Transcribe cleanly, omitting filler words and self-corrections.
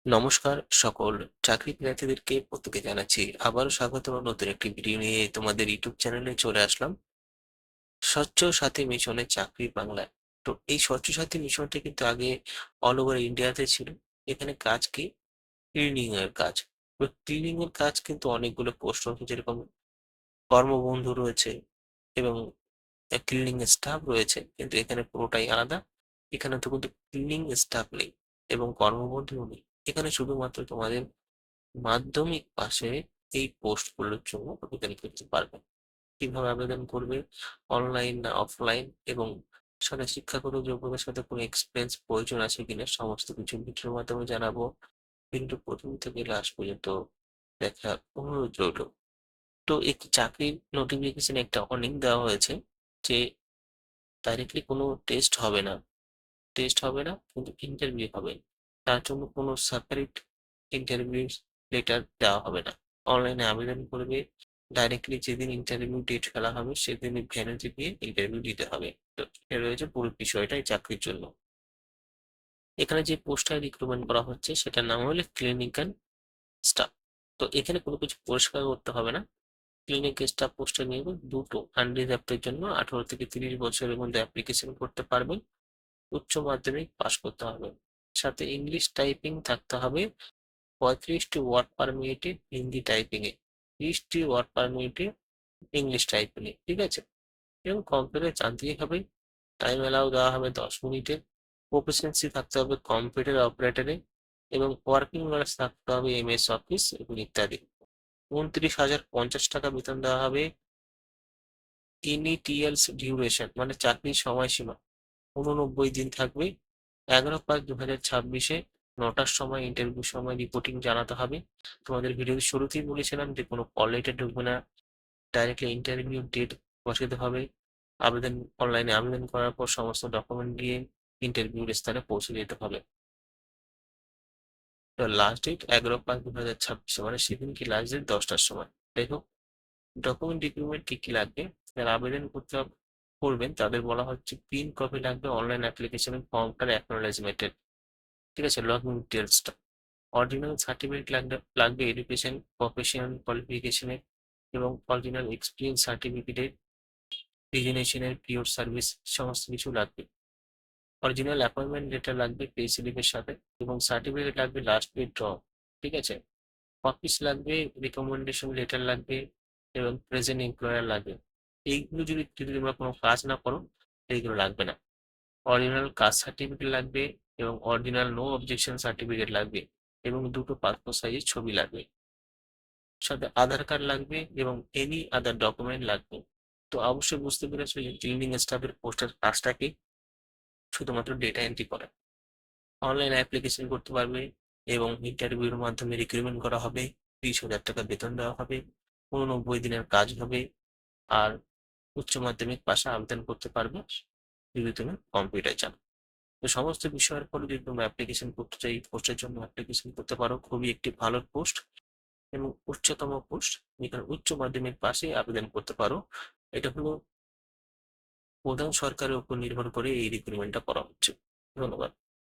নমস্কার সকল চাকরি প্রার্থীদেরকে প্রত্যেকে জানাচ্ছি আবারও স্বাগত নতুন একটি ভিডিও নিয়ে তোমাদের ইউটিউব চ্যানেলে চলে আসলাম। স্বচ্ছ সাথী মিশনে চাকরি বাংলায়। তো এই স্বচ্ছ সাথী মিশনটা কিন্তু আগে অল ওভার ইন্ডিয়াতে ছিল। এখানে কাজ কি? ক্লিনিং এর কাজ। তো ক্লিনিং এর কাজ কিন্তু অনেকগুলো পোস্ট রয়েছে, যেরকম কর্মবন্ধু রয়েছে এবং ক্লিনিং স্টাফ রয়েছে, কিন্তু এখানে পুরোটাই আলাদা। এখানে তো কিন্তু ক্লিনিং স্টাফ নেই এবং কর্মবন্ধু নেই। এখানে শুধুমাত্র তোমাদের মাধ্যমিক পাশে এই পোস্টগুলোর জন্য আবেদন করতে পারবে। কিভাবে আবেদন করবে? অনলাইন না অফলাইন, এবং সাথে শিক্ষাগত যোগ্যতার সাথে কোনো এক্সপিরিয়েন্স প্রয়োজন আছে কিনা, সমস্ত কিছু ভিডিওর মাধ্যমে জানাবো। কিন্তু প্রথম থেকে লাস্ট পর্যন্ত দেখার অনুরোধ রইল। তো একটি চাকরির নোটিফিকেশন একটা ওয়ার্নিং দেওয়া হয়েছে যে ডাইরেক্টলি কোনো টেস্ট হবে না, কিন্তু ইন্টারভিউ হবে। তার জন্য কোনো সেপারেট ইন্টারভিউ লেটার দেওয়া হবে না। অনলাইনে আবেদন করবে, ডাইরেক্টলি যেদিন ইন্টারভিউ ডেট ফেলা হবে সেদিনই ভ্যানিটি দিয়ে ইন্টারভিউ দিতে হবে। তো এটা রয়েছে পুরো বিষয়টা এই চাকরির জন্য। এখানে যে পোস্টটা রিক্রুটমেন্ট করা হচ্ছে সেটার নাম হলো ক্লিনিক্যাল স্টাফ। তো এখানে কোনো কিছু পরিষ্কার করতে হবে না। ক্লিনিক স্টাফ পোস্টে নিয়োগ দুটো আনরিজার্ভড জন্য 18 থেকে 30 বছরের মধ্যে অ্যাপ্লিকেশন করতে পারবেন। উচ্চ মাধ্যমিক পাশ করতে হবে, সাথে ইংলিশ টাইপিং থাকতে হবে 35টি ওয়ার্ড পার মিনিটে হিন্দি টাইপিং এ, 30টি ওয়ার্ড পার মিনিটে ইংলিশ টাইপিং এ, ঠিক আছে। এবং কম্পিউটার জানতেই হবে। টাইম অ্যালাউ দেওয়া হবে 10 মিনিটের। প্রফিসিয়েন্সি থাকতে হবে কম্পিউটার অপারেটরে, এবং ওয়ার্কিং আওয়ার্স থাকতে হবে এমএস অফিস এবং ইত্যাদি। 29,050 টাকা বেতন দেওয়া হবে। ইনিটিয়ালস ডিউরেশন মানে চাকরির সময়সীমা 89 দিন থাকবে। 11/5/2026 9টার সময় ইন্টারভিউ সময় রিপোর্টিং জানাতে হবে। তোমাদের ভিডিওর শুরুতেই বলেছিলাম যে কোনো কল লেটার ঢুকবে না, ডাইরেক্টলি ইন্টারভিউ ডেট বসাতে হবে। অনলাইনে আবেদন করার পর সমস্ত ডকুমেন্ট দিয়ে ইন্টারভিউর স্থানে পৌঁছে যেতে হবে। লাস্ট ডেট 11/5/2026, মানে সেদিন কি লাস্ট ডেট 10টার সময়। দেখো, ডকুমেন্ট রিকুইরমেন্ট কি কি লাগবে? যারা আবেদন করবেন তাদের বলা হচ্ছে প্রিন্ট কপি লাগবে অনলাইন অ্যাপ্লিকেশনের ফর্মটার অ্যাকনোলেজমেন্টের, ঠিক আছে, লগইন ডিটেলসটা। অরিজিনাল সার্টিফিকেট লাগবে এডুকেশন প্রফেশনাল কোয়ালিফিকেশনের, এবং অরিজিনাল এক্সপিরিয়েন্স সার্টিফিকেটের, রিজিগনেশনের, পিওর সার্ভিস, সমস্ত কিছু লাগবে। অরিজিনাল অ্যাপয়েন্টমেন্ট লেটার লাগবে পে স্লিপের সাথে, এবং সার্টিফিকেট লাগবে লাস্ট পে ড্র, ঠিক আছে। অফিস লাগবে, রিকমেন্ডেশন লেটার লাগবে, এবং প্রেজেন্ট এমপ্লয়ার লাগবে। এইগুলো যদি যদি তোমরা কোনো কাজ না করো এইগুলো লাগবে না। অরিজিনাল কাস্ট সার্টিফিকেট লাগবে, এবং অরিজিনাল নো অবজেকশন সার্টিফিকেট লাগবে, এবং দুটো পাসপোর্ট সাইজের ছবি লাগবে। সাথে আধার কার্ড লাগবে, এবং এনি আদার ডকুমেন্ট লাগবে। তো অবশ্যই বুঝতে পেরেছো যে ক্লিনিং স্টাফের পোস্টের কাজটা কি? শুধুমাত্র ডেটা এন্ট্রি করা। অনলাইন অ্যাপ্লিকেশন করতে পারবে, এবং ইন্টারভিউর মাধ্যমে রিক্রুটমেন্ট করা হবে। 30,000 টাকা বেতন দেওয়া হবে। 89 দিনের কাজ হবে। আর উচ্চ মাধ্যমিক পাশে আবেদন করতে পারবে যদি তুমি কম্পিউটার জানো। তো সমস্ত বিষয়ের পরে যদি তুমি অ্যাপ্লিকেশন করতে চাই, পোস্টের জন্য অ্যাপ্লিকেশন করতে পারো। খুবই একটি ভালো পোস্ট এবং উচ্চতম পোস্ট, যেখানে উচ্চ মাধ্যমিক পাশে আবেদন করতে পারো। এটা হলো প্রধান সরকারের উপর নির্ভর করে এই রিক্রুটমেন্টটা করা হচ্ছে। ধন্যবাদ।